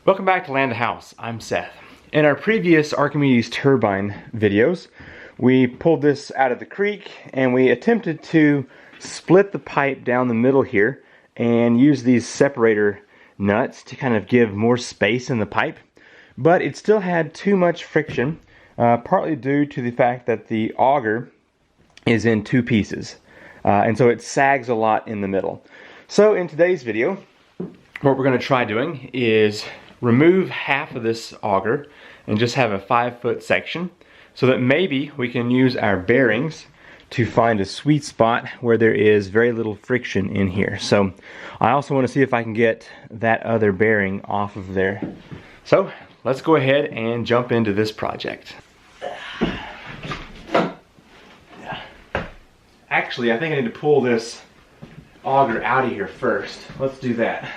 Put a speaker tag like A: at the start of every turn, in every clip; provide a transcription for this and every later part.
A: Welcome back to Land House. I'm Seth. In our previous Archimedes Turbine videos, we pulled this out of the creek and we attempted to split the pipe down the middle here and use these separator nuts to kind of give more space in the pipe. But it still had too much friction, partly due to the fact that the auger is in two pieces. And so it sags a lot in the middle. So in today's video, what we're going to try doing is remove half of this auger and just have a 5-foot section so that maybe we can use our bearings to find a sweet spot where there is very little friction in here. So I also want to see if I can get that other bearing off of there. So let's go ahead and jump into this project. Actually, I think I need to pull this auger out of here first. Let's do that.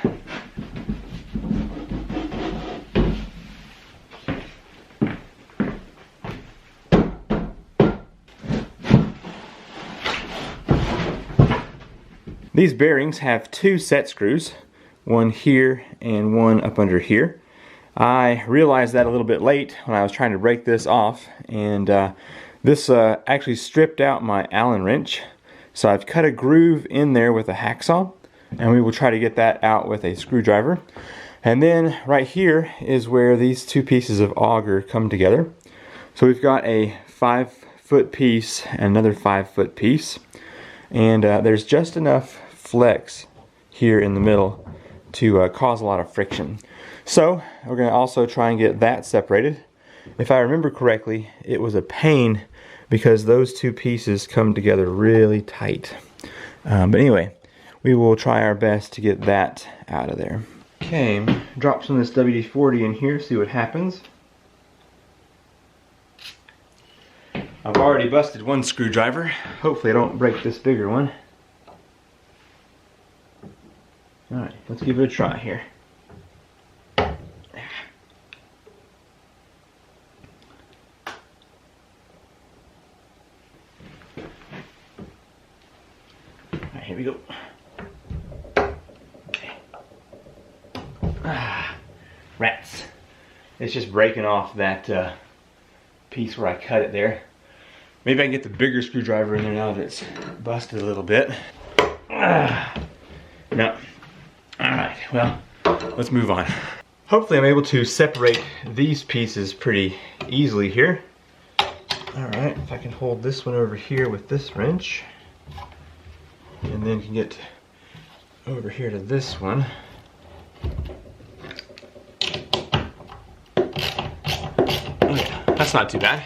A: These bearings have two set screws, one here and one up under here. I realized that a little bit late when I was trying to break this off, and this actually stripped out my Allen wrench. So I've cut a groove in there with a hacksaw, and we will try to get that out with a screwdriver. And then right here is where these two pieces of auger come together. So we've got a 5-foot piece and another 5-foot piece, and there's just enough flex here in the middle to cause a lot of friction. So we're going to also try and get that separated. If I remember correctly, it was a pain because those two pieces come together really tight. But anyway, we will try our best to get that out of there. Okay, drop some of this WD-40 in here, see what happens. I've already busted one screwdriver. Hopefully I don't break this bigger one. Alright, let's give it a try here. Alright, here we go. Okay. Rats. It's just breaking off that piece where I cut it there. Maybe I can get the bigger screwdriver in there now that it's busted a little bit. No. Alright, well, let's move on. Hopefully I'm able to separate these pieces pretty easily here. Alright, if I can hold this one over here with this wrench, and then can get over here to this one. Oh yeah, that's not too bad.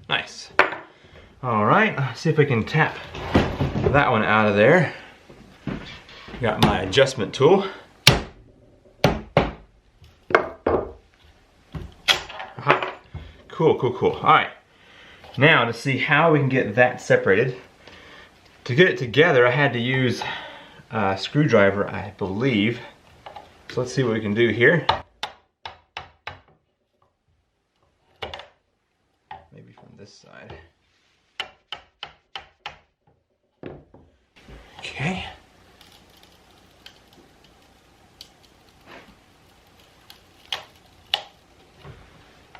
A: Nice. Alright, let's see if I can tap that one out of there. Got my adjustment tool. Aha. Cool, cool, cool. Alright, now to see how we can get that separated. To get it together, I had to use a screwdriver, I believe. So let's see what we can do here. Maybe from this side. Okay.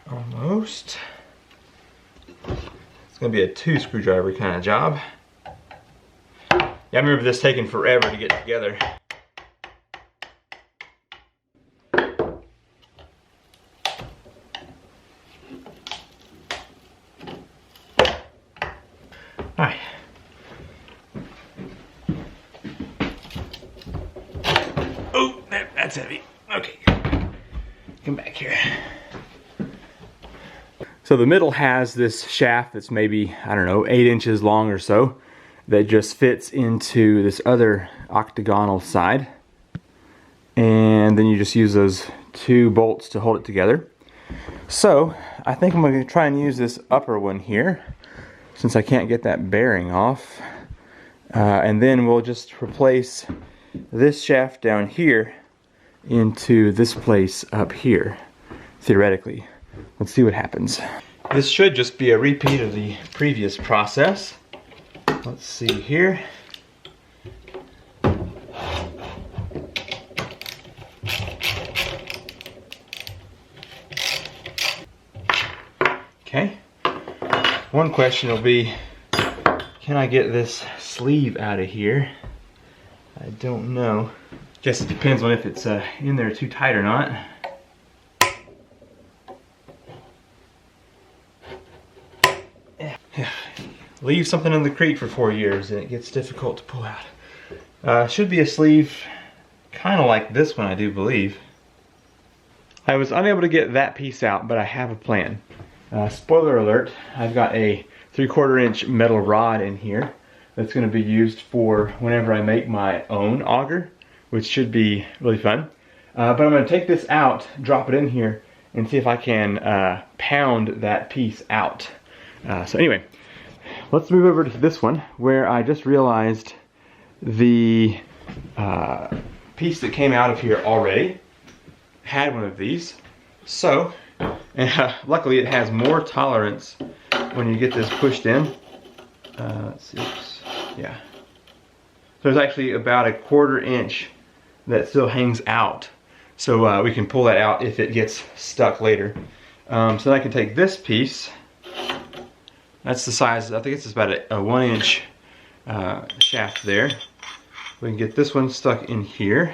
A: Almost. It's going to be a 2-screwdriver kind of job. Yeah, I remember this taking forever to get together. Alright. Oh, that's heavy. Okay. Come back here. So the middle has this shaft that's maybe, I don't know, 8 inches long or so, that just fits into this other octagonal side. And then you just use those 2 bolts to hold it together. So I think I'm going to try and use this upper one here, since I can't get that bearing off. And then we'll just replace this shaft down here into this place up here, theoretically. Let's see what happens. This should just be a repeat of the previous process. Let's see here. Okay. One question will be, can I get this sleeve out of here? I don't know. Guess it depends on if it's in there too tight or not. Leave something in the creek for 4 years and it gets difficult to pull out. Should be a sleeve kind of like this one, I do believe. I was unable to get that piece out, but I have a plan. Spoiler alert, I've got a 3/4 inch metal rod in here that's going to be used for whenever I make my own auger, which should be really fun. But I'm going to take this out, drop it in here, and see if I can pound that piece out. So anyway, let's move over to this one where I just realized the piece that came out of here already had one of these. So, and luckily it has more tolerance when you get this pushed in. Let's see, yeah. So there's actually about a 1/4 inch that still hangs out. So we can pull that out if it gets stuck later. So then I can take this piece. That's the size, I think it's about a 1 inch shaft there. We can get this one stuck in here.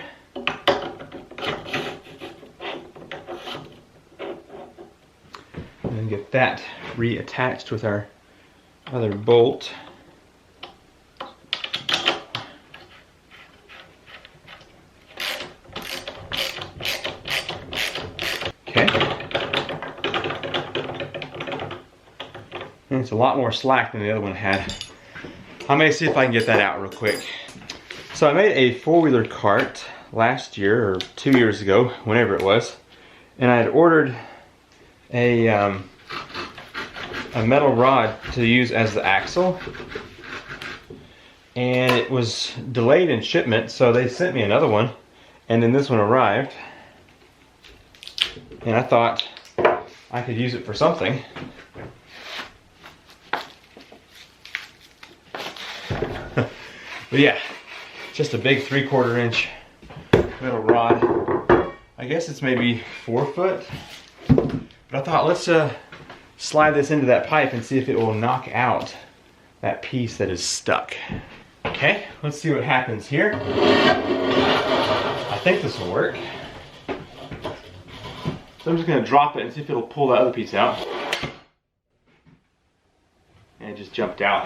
A: And then get that reattached with our other bolt. Okay. And it's a lot more slack than the other one had. I may see if I can get that out real quick. So I made a 4-wheeler cart last year or 2 years ago, whenever it was, and I had ordered a metal rod to use as the axle, and it was delayed in shipment, so they sent me another one, and then this one arrived, and I thought I could use it for something. But yeah, just a big 3/4 inch metal rod. I guess it's maybe 4 foot. But I thought, let's slide this into that pipe and see if it will knock out that piece that is stuck. Okay, let's see what happens here. I think this will work. So I'm just going to drop it and see if it'll pull that other piece out. And it just jumped out.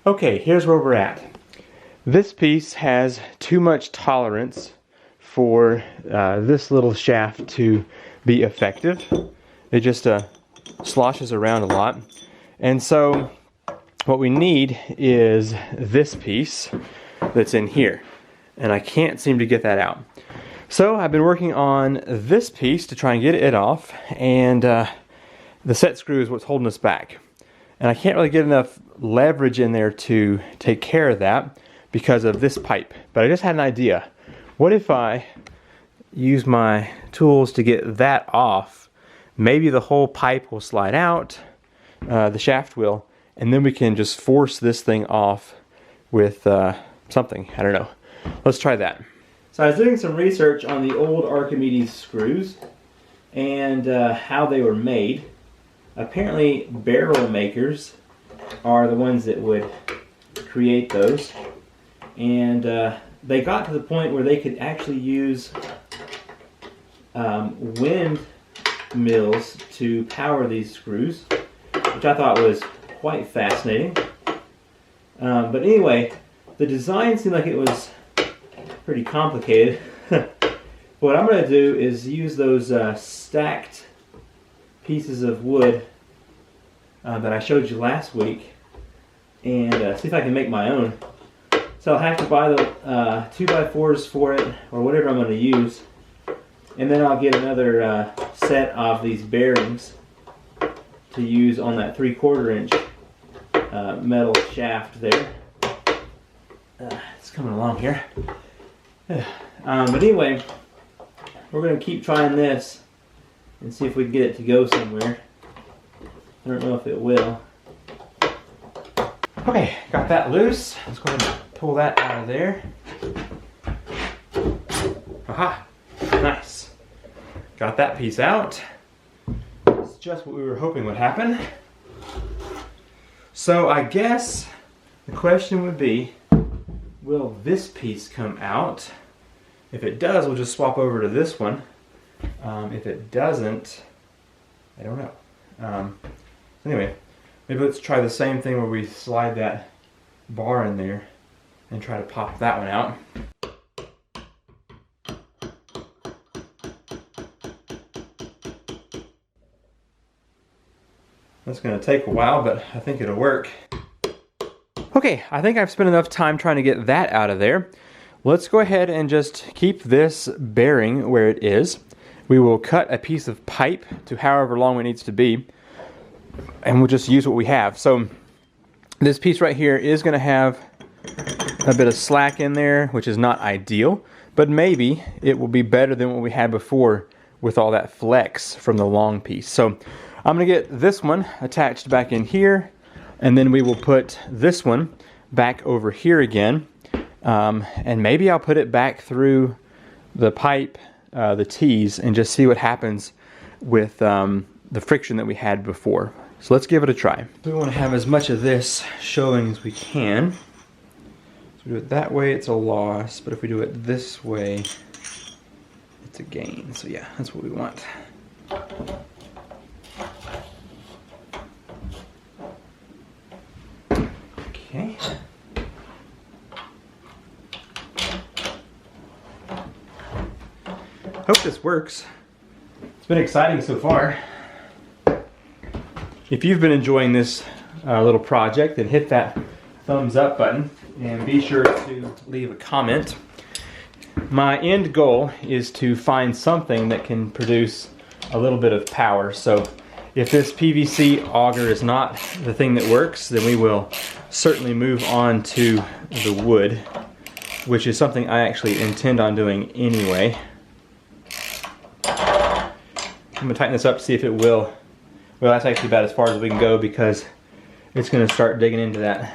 A: Okay, here's where we're at. This piece has too much tolerance for this little shaft to be effective. It just sloshes around a lot. And so what we need is this piece that's in here. And I can't seem to get that out. So I've been working on this piece to try and get it off, and the set screw is what's holding us back. And I can't really get enough leverage in there to take care of that because of this pipe. But I just had an idea. What if I use my tools to get that off? Maybe the whole pipe will slide out, the shaft will, and then we can just force this thing off with something. I don't know. Let's try that. So I was doing some research on the old Archimedes screws and how they were made. Apparently barrel makers are the ones that would create those, and they got to the point where they could actually use wind mills to power these screws, which I thought was quite fascinating. But anyway, the design seemed like it was pretty complicated. What I'm going to do is use those stacked pieces of wood that I showed you last week and see if I can make my own. So I'll have to buy the 2x4s for it, or whatever I'm going to use, and then I'll get another set of these bearings to use on that 3/4 inch metal shaft there. It's coming along here. But anyway, we're going to keep trying this and see if we can get it to go somewhere. I don't know if it will. Okay, got that loose. Let's go ahead and pull that out of there. Aha, nice. Got that piece out. It's just what we were hoping would happen. So I guess the question would be, will this piece come out? If it does, we'll just swap over to this one. If it doesn't, I don't know. Anyway, maybe let's try the same thing where we slide that bar in there and try to pop that one out. That's going to take a while, but I think it'll work. Okay, I think I've spent enough time trying to get that out of there. Let's go ahead and just keep this bearing where it is. We will cut a piece of pipe to however long it needs to be, and we'll just use what we have. So this piece right here is going to have a bit of slack in there, which is not ideal, but maybe it will be better than what we had before with all that flex from the long piece. So I'm going to get this one attached back in here, and then we will put this one back over here again, and maybe I'll put it back through the pipe, the T's, and just see what happens with the friction that we had before. So let's give it a try. We want to have as much of this showing as we can. So we do it that way, it's a loss, but if we do it this way, it's a gain. So yeah, that's what we want. Okay. Hope this works. It's been exciting so far. If you've been enjoying this little project, then hit that thumbs up button and be sure to leave a comment. My end goal is to find something that can produce a little bit of power. So if this PVC auger is not the thing that works, then we will certainly move on to the wood, which is something I actually intend on doing anyway. I'm going to tighten this up to see if it will. Well, that's actually about as far as we can go because it's going to start digging into that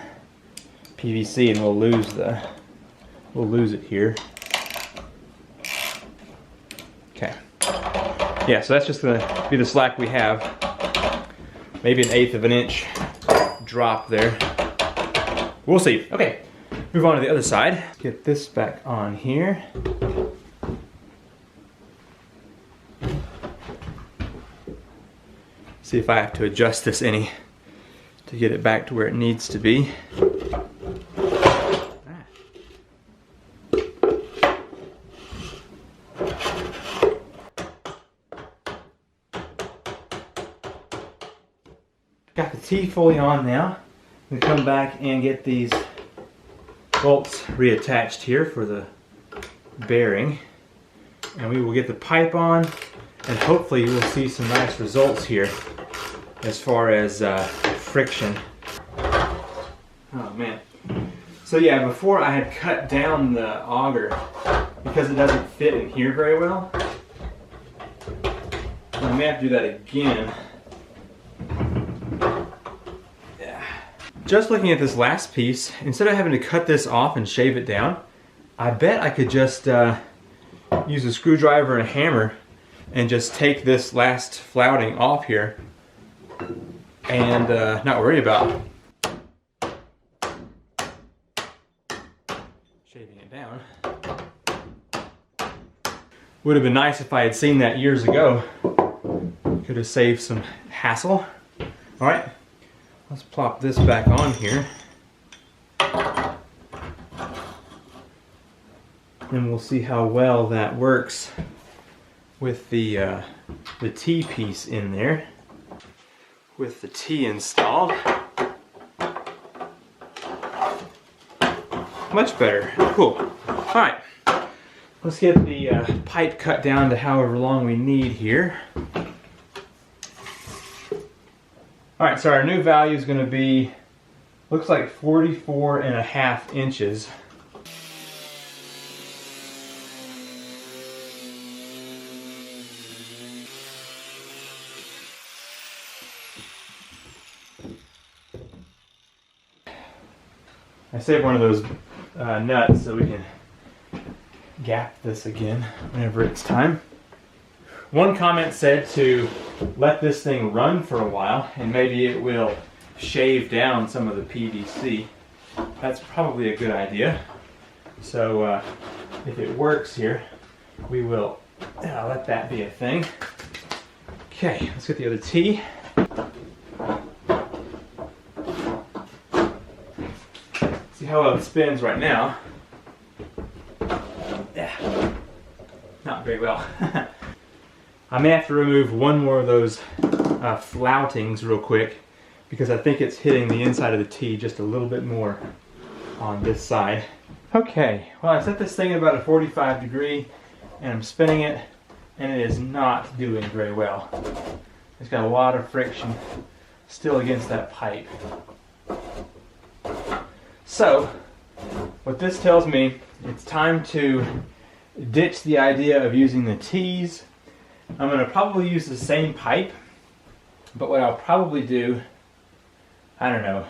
A: PVC and we'll lose it here. Okay. Yeah, so that's just going to be the slack we have. Maybe 1/8 of an inch drop there. We'll see. Okay, move on to the other side. Get this back on here. See if I have to adjust this any to get it back to where it needs to be. Got the T fully on now. I'm going to come back and get these bolts reattached here for the bearing. And we will get the pipe on, and hopefully we'll see some nice results here as far as friction. Oh man. So yeah, before I had cut down the auger because it doesn't fit in here very well. I may have to do that again. Yeah. Just looking at this last piece, instead of having to cut this off and shave it down, I bet I could just use a screwdriver and a hammer and just take this last flouting off here and not worry about shaving it down. Would have been nice if I had seen that years ago. Could have saved some hassle. Alright, let's plop this back on here. And we'll see how well that works with the T piece in there. With the T installed. Much better. Cool. Alright. Let's get the pipe cut down to however long we need here. Alright, so our new value is going to be, looks like 44.5 inches. I saved one of those nuts so we can gap this again whenever it's time. One comment said to let this thing run for a while and maybe it will shave down some of the PVC. That's probably a good idea. So if it works here, we will let that be a thing. Okay, let's get the other T. See how well it spins right now. Yeah, not very well. I may have to remove one more of those floutings real quick because I think it's hitting the inside of the T just a little bit more on this side. Okay, well I set this thing at about a 45 degree and I'm spinning it and it is not doing very well. It's got a lot of friction still against that pipe. So, what this tells me, it's time to ditch the idea of using the T's. I'm going to probably use the same pipe, but what I'll probably do, I don't know,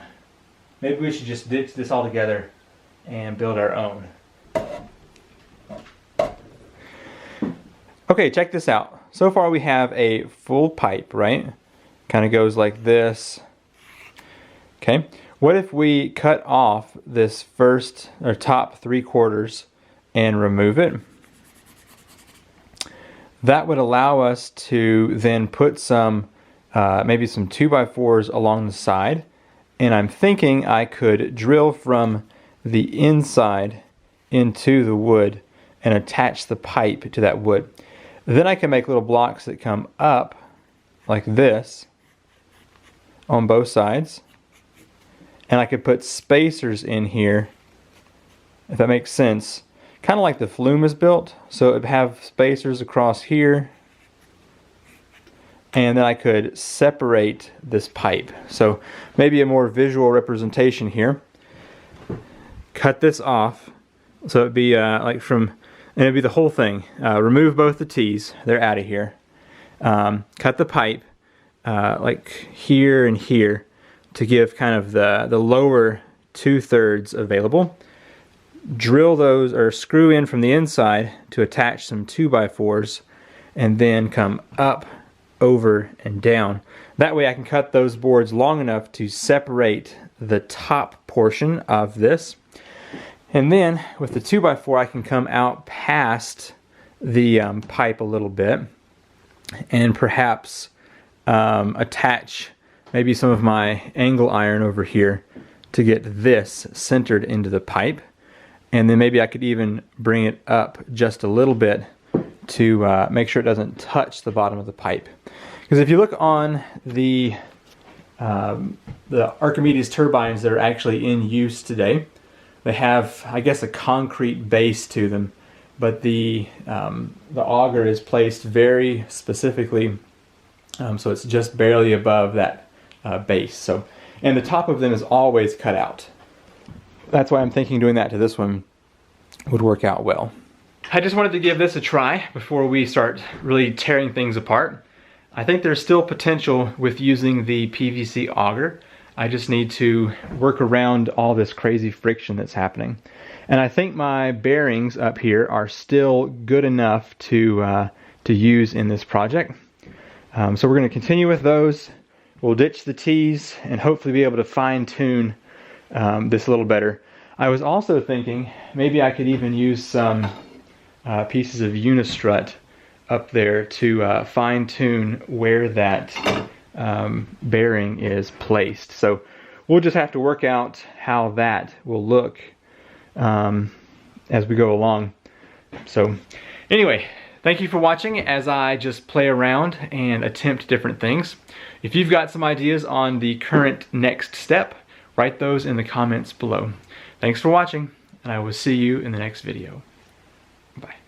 A: maybe we should just ditch this altogether and build our own. Okay, check this out. So far we have a full pipe, right? Kind of goes like this. Okay, what if we cut off this first or top 3/4 and remove it? That would allow us to then put some, maybe some 2x4s along the side. And I'm thinking I could drill from the inside into the wood and attach the pipe to that wood. Then I can make little blocks that come up like this on both sides. And I could put spacers in here, if that makes sense. Kind of like the flume is built, so it would have spacers across here, and then I could separate this pipe. So maybe a more visual representation here. Cut this off, so it'd be like from, and it'd be the whole thing. Remove both the T's, they're out of here. Cut the pipe like here and here to give kind of the lower 2/3 available. Drill those or screw in from the inside to attach some 2x4s and then come up, over, and down. That way I can cut those boards long enough to separate the top portion of this. And then with the 2x4 I can come out past the pipe a little bit and perhaps attach maybe some of my angle iron over here to get this centered into the pipe. And then maybe I could even bring it up just a little bit to make sure it doesn't touch the bottom of the pipe. Because if you look on the Archimedes turbines that are actually in use today, they have, I guess, a concrete base to them, but the auger is placed very specifically, so it's just barely above that base. So, and the top of them is always cut out. That's why I'm thinking doing that to this one would work out well. I just wanted to give this a try before we start really tearing things apart. I think there's still potential with using the PVC auger. I just need to work around all this crazy friction that's happening. And I think my bearings up here are still good enough to use in this project. So we're going to continue with those. We'll ditch the T's and hopefully be able to fine-tune this a little better. I was also thinking maybe I could even use some pieces of unistrut up there to fine-tune where that bearing is placed. So we'll just have to work out how that will look as we go along. So anyway, thank you for watching as I just play around and attempt different things. If you've got some ideas on the current next step, write those in the comments below. Thanks for watching, and I will see you in the next video. Bye.